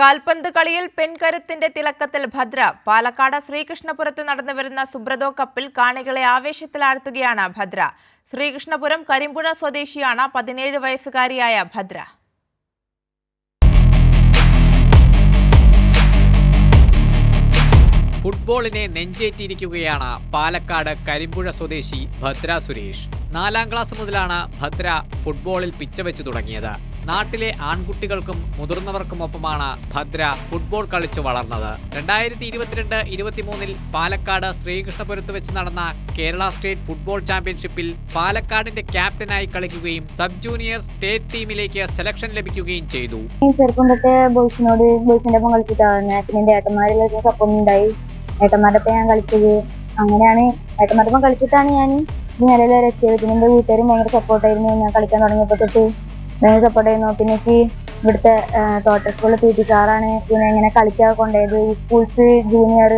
കാൽപന്ത് കളിയിൽ പെൺകരുത്തിന്റെ തിളക്കത്തിൽ ഭദ്ര. പാലക്കാട് ശ്രീകൃഷ്ണപുരത്ത് നടന്നുവരുന്ന സുബ്രതോ കപ്പിൽ കാണികളെ ആവേശത്തിലാഴ്ത്തുകയാണ് ഭദ്ര. ശ്രീകൃഷ്ണപുരം കരിമ്പുഴ സ്വദേശിയാണ് 17 വയസ്സുകാരിയായ ഭദ്ര. ഫുട്ബോളിനെ നെഞ്ചേറ്റിയിരിക്കുകയാണ് പാലക്കാട് കരിമ്പുഴ സ്വദേശി ഭദ്ര സുരേഷ്. 4ാം ക്ലാസ് മുതലാണ് ഭദ്ര ഫുട്ബോളിൽ പിച്ചവെച്ചു തുടങ്ങിയത്. നാട്ടിലെ ആൺകുട്ടികൾക്കും മുതിർന്നവർക്കുമൊപ്പമാണ് ഭദ്ര ഫുട്ബോൾ കളിച്ചു വളർന്നത്. 2022-23 പാലക്കാട് ശ്രീകൃഷ്ണപുരത്ത് വെച്ച് നടന്ന കേരള സ്റ്റേറ്റ് ഫുട്ബോൾ ചാമ്പ്യൻഷിപ്പിൽ പാലക്കാടിന്റെ ക്യാപ്റ്റനായി കളിക്കുകയും സബ് ജൂനിയർ സ്റ്റേറ്റ് ടീമിലേക്ക് സെലക്ഷൻ ലഭിക്കുകയും ചെയ്തു. ചെറുപ്പം തൊട്ട് ബോയ്സിന്റെ ഒപ്പം കളിച്ചിട്ടാണ്. പിന്നെ ഏട്ടന്മാരുടെ സപ്പോർട്ട് ഉണ്ടായി. ഏട്ടന്മാരുടെ ഒപ്പം ഞാൻ കളിച്ചത്. അങ്ങനെയാണ് ഏട്ടന്മാരുടെ ഒപ്പം കളിച്ചിട്ടാണ് ഞാൻ ഈ നിലയിൽ വരെ എത്തിയത്. പിന്നെ എന്റെ വീട്ടുകാരും ഭയങ്കര സപ്പോർട്ടായിരുന്നു. ഞാൻ കളിക്കാൻ തുടങ്ങിയപ്പോൾ തൊട്ട് ഭയങ്കര സപ്പോർട്ടായിരുന്നു. പിന്നെ എനിക്ക് ഇവിടുത്തെ തോട്ടൽ സ്കൂളിൽ PT സാറാണ് പിന്നെ ഇങ്ങനെ കളിക്കാൻ കൊണ്ടുപോയത്. ഈ സ്കൂൾസ് ജൂനിയർ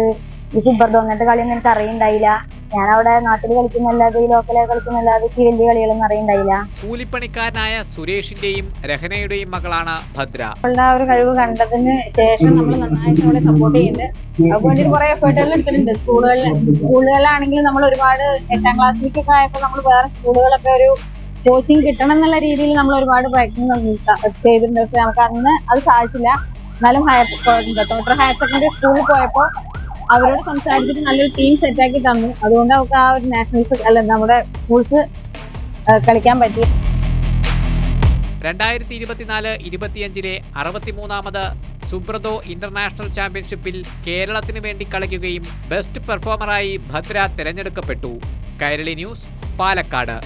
ഈ സുബ്രതോ അങ്ങനത്തെ കളിയൊന്നും എനിക്ക് അറിയുണ്ടായില്ല. ഞാൻ അവിടെ നാട്ടിൽ കളിക്കുന്നല്ലാതെ ഈ ലോക്കലായി കളിക്കുന്നല്ലാതെ ഈ വലിയ കളികളൊന്നും അറിയുണ്ടായില്ല. കൂലിപ്പണിക്കാരനായ സുരേഷിന്റെയും രഹനയുടെയും മകളാണ് ഭദ്ര. അവളുടെ ആ ഒരു കഴിവ് കണ്ടതിന് ശേഷം നമ്മൾ നന്നായിട്ട് അവളെ സപ്പോർട്ട് ചെയ്യുന്നുണ്ട്. അതുകൊണ്ട് കുറെ എഫേർട്ടുകൾ എടുത്തിട്ടുണ്ട്. സ്കൂളുകളിലാണെങ്കിൽ നമ്മൾ ഒരുപാട് 8ാം ക്ലാസ്സിലേക്കൊക്കെ ആയപ്പോൾ നമ്മൾ വേറെ സ്കൂളുകളൊക്കെ ഒരു കോച്ചിങ് കിട്ടണം എന്നുള്ള രീതിയിൽ നമ്മൾ ഒരുപാട് പ്രയത്നം ചെയ്തിട്ടുണ്ട്. പക്ഷെ നമുക്ക് അന്ന് അത് സാധിച്ചില്ല. എന്നാലും തോട്ടർ ഹയർ സെക്കൻഡറി സ്കൂളിൽ പോയപ്പോൾ അവരോട് സംസാരിച്ചിട്ട് നല്ലൊരു ടീം സെറ്റാക്കി തന്നു. അതുകൊണ്ട് അവർക്ക് ആ ഒരു നാഷണൽസ് അല്ല നമ്മുടെ സ്കൂൾസ് കളിക്കാൻ പറ്റി. 2024-25 63ാമത് സുബ്രതോ ഇന്റർനാഷണൽ ചാമ്പ്യൻഷിപ്പിൽ കേരളത്തിന് വേണ്ടി കളിക്കുകയും ബെസ്റ്റ് പെർഫോമറായി ഭദ്ര തിരഞ്ഞെടുക്കപ്പെട്ടു. കൈരളി ന്യൂസ്, പാലക്കാട്.